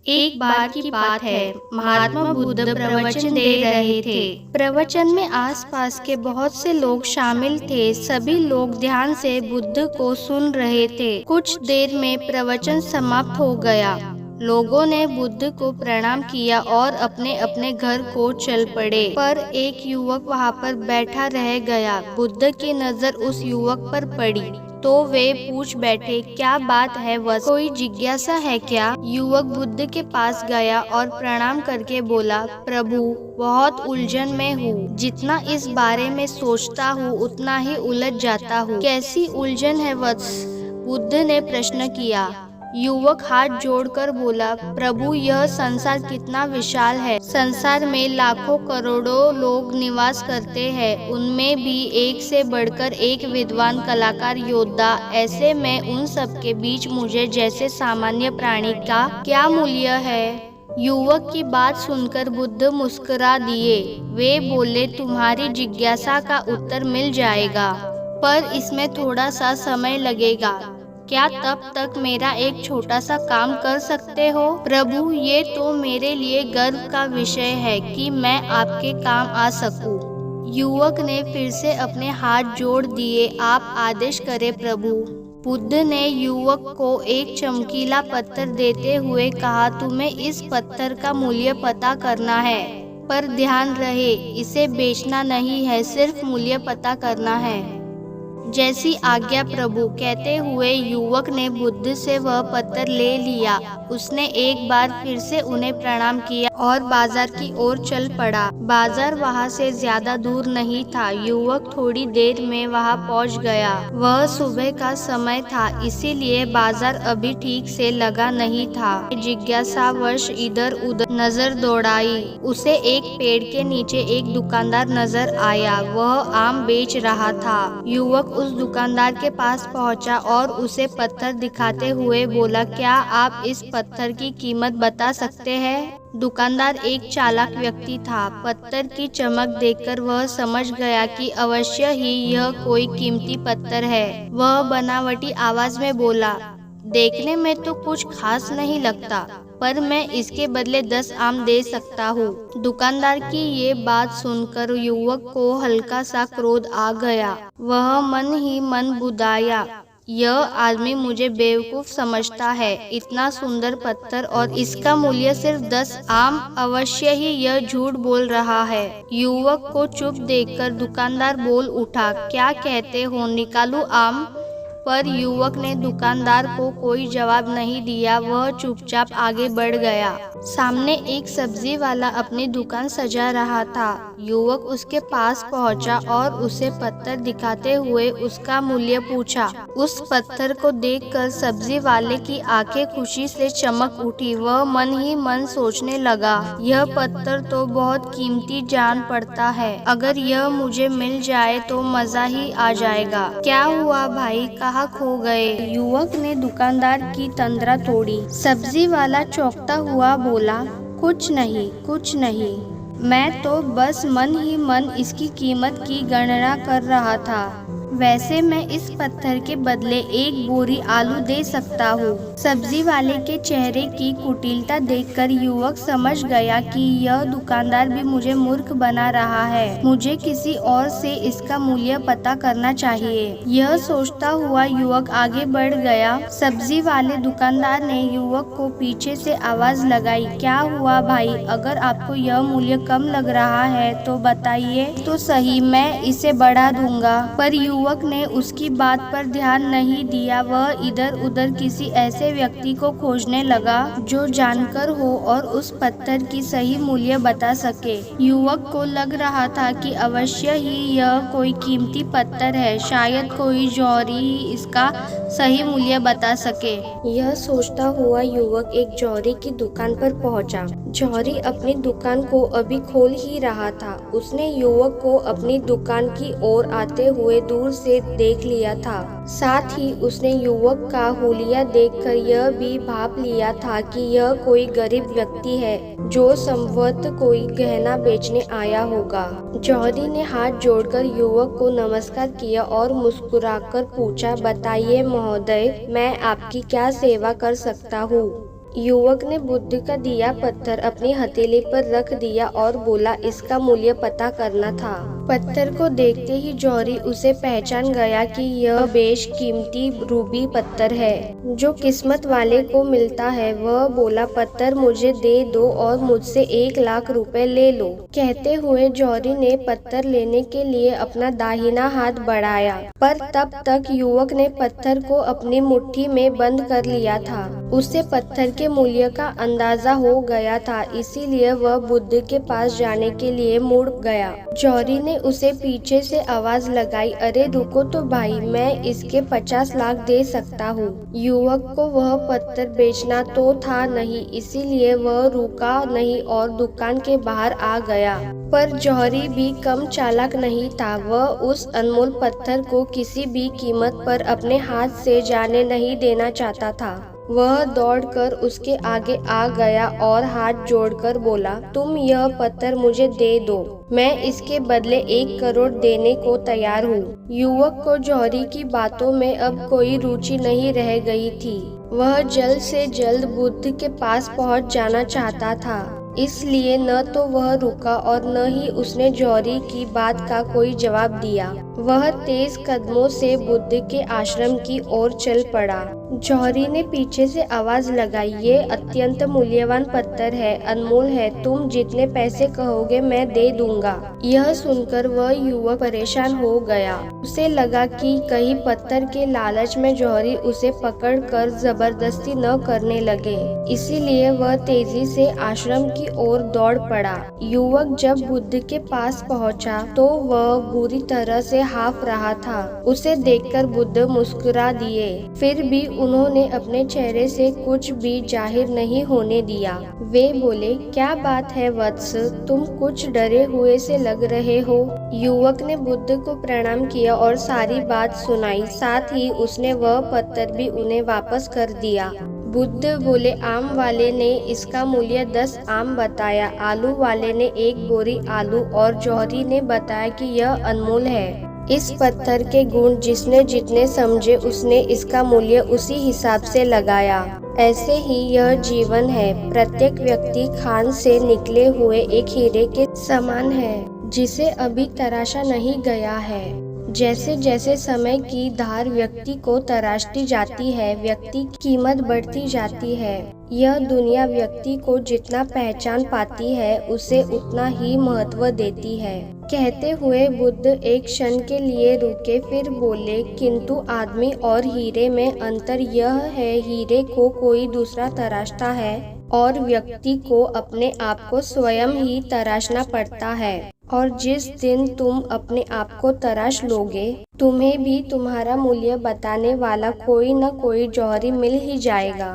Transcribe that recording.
एक बार की बात है, महात्मा बुद्ध प्रवचन दे रहे थे। प्रवचन में आसपास के बहुत से लोग शामिल थे। सभी लोग ध्यान से बुद्ध को सुन रहे थे। कुछ देर में प्रवचन समाप्त हो गया। लोगों ने बुद्ध को प्रणाम किया और अपने अपने घर को चल पड़े। पर एक युवक वहाँ पर बैठा रह गया। बुद्ध की नजर उस युवक पर पड़ी तो वे पूछ बैठे, क्या बात है वत्स, कोई जिज्ञासा है क्या? युवक बुद्ध के पास गया और प्रणाम करके बोला, प्रभु, बहुत उलझन में हूँ। जितना इस बारे में सोचता हूँ उतना ही उलझ जाता हूँ। कैसी उलझन है वत्स? बुद्ध ने प्रश्न किया। युवक हाथ जोड़कर बोला, प्रभु, यह संसार कितना विशाल है। संसार में लाखों करोड़ों लोग निवास करते हैं। उनमें भी एक से बढ़कर एक विद्वान, कलाकार, योद्धा। ऐसे में उन सब के बीच मुझे जैसे सामान्य प्राणी का क्या मूल्य है? युवक की बात सुनकर बुद्ध मुस्कुरा दिए। वे बोले, तुम्हारी जिज्ञासा का उत्तर मिल जाएगा, पर इसमें थोड़ा सा समय लगेगा। क्या तब तक मेरा एक छोटा सा काम कर सकते हो? प्रभु, ये तो मेरे लिए गर्व का विषय है कि मैं आपके काम आ सकूं। युवक ने फिर से अपने हाथ जोड़ दिए। आप आदेश करें प्रभु। बुद्ध ने युवक को एक चमकीला पत्थर देते हुए कहा, तुम्हें इस पत्थर का मूल्य पता करना है, पर ध्यान रहे इसे बेचना नहीं है, सिर्फ मूल्य पता करना है। जैसी आज्ञा प्रभु, कहते हुए युवक ने बुद्ध से वह पत्थर ले लिया। उसने एक बार फिर से उन्हें प्रणाम किया और बाजार की ओर चल पड़ा। बाजार वहाँ से ज्यादा दूर नहीं था। युवक थोड़ी देर में वहाँ पहुँच गया। वह सुबह का समय था, इसीलिए बाजार अभी ठीक से लगा नहीं था। जिज्ञासावश इधर उधर नजर दौड़ाई। उसे एक पेड़ के नीचे एक दुकानदार नजर आया। वह आम बेच रहा था। युवक उस दुकानदार के पास पहुंचा और उसे पत्थर दिखाते हुए बोला, क्या आप इस पत्थर की कीमत बता सकते हैं? दुकानदार एक चालाक व्यक्ति था। पत्थर की चमक देखकर वह समझ गया कि अवश्य ही यह कोई कीमती पत्थर है। वह बनावटी आवाज में बोला, देखने में तो कुछ खास नहीं लगता, पर मैं इसके बदले 10 आम दे सकता हूँ। दुकानदार की ये बात सुनकर युवक को हल्का सा क्रोध आ गया। वह मन ही मन बुदाया, यह आदमी मुझे बेवकूफ समझता है। इतना सुंदर पत्थर और इसका मूल्य सिर्फ 10 आम, अवश्य ही यह झूठ बोल रहा है। युवक को चुप देखकर दुकानदार बोल उठा, क्या कहते हो, निकालूं आम? पर युवक ने दुकानदार को कोई जवाब नहीं दिया। वह चुपचाप आगे बढ़ गया। सामने एक सब्जी वाला अपनी दुकान सजा रहा था। युवक उसके पास पहुंचा और उसे पत्थर दिखाते हुए उसका मूल्य पूछा। उस पत्थर को देखकर सब्जी वाले की आंखें खुशी से चमक उठी। वह मन ही मन सोचने लगा, यह पत्थर तो बहुत कीमती जान पड़ता है। अगर यह मुझे मिल जाए तो मजा ही आ जाएगा। क्या हुआ भाई, कहाँ खो गए? युवक ने दुकानदार की तंद्रा तोड़ी। सब्जी वाला चौंकता हुआ बोला, कुछ नहीं, कुछ नहीं, मैं तो बस मन ही मन इसकी कीमत की गणना कर रहा था। वैसे मैं इस पत्थर के बदले एक बोरी आलू दे सकता हूँ। सब्जी वाले के चेहरे की कुटिलता देखकर युवक समझ गया कि यह दुकानदार भी मुझे मूर्ख बना रहा है। मुझे किसी और से इसका मूल्य पता करना चाहिए। यह सोचता हुआ युवक आगे बढ़ गया। सब्जी वाले दुकानदार ने युवक को पीछे से आवाज लगाई, क्या हुआ भाई, अगर आपको यह मूल्य कम लग रहा है तो बताइए तो सही, मैं इसे बढ़ा दूंगा। पर युवक ने उसकी बात पर ध्यान नहीं दिया। वह इधर उधर किसी ऐसे व्यक्ति को खोजने लगा जो जानकार हो और उस पत्थर की सही मूल्य बता सके। युवक को लग रहा था कि अवश्य ही यह कोई कीमती पत्थर है, शायद कोई जौहरी ही इसका सही मूल्य बता सके। यह सोचता हुआ युवक एक जौहरी की दुकान पर पहुंचा। जौहरी अपनी दुकान को अभी खोल ही रहा था। उसने युवक को अपनी दुकान की ओर आते हुए दूर से देख लिया था। साथ ही उसने युवक का हुलिया देखकर यह भी भाप लिया था कि यह कोई गरीब व्यक्ति है जो संभवतः कोई गहना बेचने आया होगा। जौहरी ने हाथ जोड़कर युवक को नमस्कार किया और मुस्कुराकर पूछा, बताइए महोदय, मैं आपकी क्या सेवा कर सकता हूँ? युवक ने बुद्ध का दिया पत्थर अपनी हथेली पर रख दिया और बोला, इसका मूल्य पता करना था। पत्थर को देखते ही जौहरी उसे पहचान गया कि यह बेशकीमती रूबी पत्थर है जो किस्मत वाले को मिलता है। वह बोला, पत्थर मुझे दे दो और मुझसे 1 लाख रुपए ले लो। कहते हुए जौहरी ने पत्थर लेने के लिए अपना दाहिना हाथ बढ़ाया, पर तब तक युवक ने पत्थर को अपनी मुट्ठी में बंद कर लिया था। उसे पत्थर के मूल्य का अंदाजा हो गया था, इसीलिए वह बुद्ध के पास जाने के लिए मुड़ गया। जौहरी ने उसे पीछे से आवाज लगाई, अरे रुको तो भाई, मैं इसके 50 लाख दे सकता हूँ। युवक को वह पत्थर बेचना तो था नहीं, इसीलिए वह रुका नहीं और दुकान के बाहर आ गया। पर जौहरी भी कम चालाक नहीं था। वह उस अनमोल पत्थर को किसी भी कीमत पर अपने हाथ से जाने नहीं देना चाहता था। वह दौड़कर उसके आगे आ गया और हाथ जोड़कर बोला, तुम यह पत्थर मुझे दे दो, मैं इसके बदले 1 करोड़ देने को तैयार हूँ। युवक को जौहरी की बातों में अब कोई रुचि नहीं रह गई थी। वह जल्द से जल्द बुद्ध के पास पहुँच जाना चाहता था, इसलिए न तो वह रुका और न ही उसने जौहरी की बात का कोई जवाब दिया। वह तेज कदमों से बुद्ध के आश्रम की ओर चल पड़ा। जौहरी ने पीछे से आवाज लगाई, ये अत्यंत मूल्यवान पत्थर है, अनमोल है, तुम जितने पैसे कहोगे मैं दे दूंगा। यह सुनकर वह युवक परेशान हो गया। उसे लगा कि कहीं पत्थर के लालच में जौहरी उसे पकड़कर जबरदस्ती न करने लगे, इसीलिए वह तेजी से आश्रम की ओर दौड़ पड़ा। युवक जब बुद्ध के पास पहुंचा तो वह बुरी तरह से हाफ रहा था। उसे देखकर बुद्ध मुस्कुरा दिए, फिर भी उन्होंने अपने चेहरे से कुछ भी जाहिर नहीं होने दिया। वे बोले, क्या बात है वत्स, तुम कुछ डरे हुए से लग रहे हो। युवक ने बुद्ध को प्रणाम किया और सारी बात सुनाई, साथ ही उसने वह पत्थर भी उन्हें वापस कर दिया। बुद्ध बोले, आम वाले ने इसका मूल्य 10 आम बताया, आलू वाले ने 1 बोरी आलू और जौहरी ने बताया कि यह अनमोल है। इस पत्थर के गुण जिसने जितने समझे उसने इसका मूल्य उसी हिसाब से लगाया। ऐसे ही यह जीवन है, प्रत्येक व्यक्ति खान से निकले हुए एक हीरे के समान है जिसे अभी तराशा नहीं गया है। जैसे जैसे समय की धार व्यक्ति को तराशती जाती है, व्यक्ति की कीमत बढ़ती जाती है। यह दुनिया व्यक्ति को जितना पहचान पाती है उसे उतना ही महत्व देती है। कहते हुए बुद्ध एक क्षण के लिए रुके, फिर बोले, किंतु आदमी और हीरे में अंतर यह है, हीरे को कोई दूसरा तराशता है और व्यक्ति को अपने आप को स्वयं ही तराशना पड़ता है। और जिस दिन तुम अपने आप को तराश लोगे, तुम्हें भी तुम्हारा मूल्य बताने वाला कोई न कोई जौहरी मिल ही जाएगा।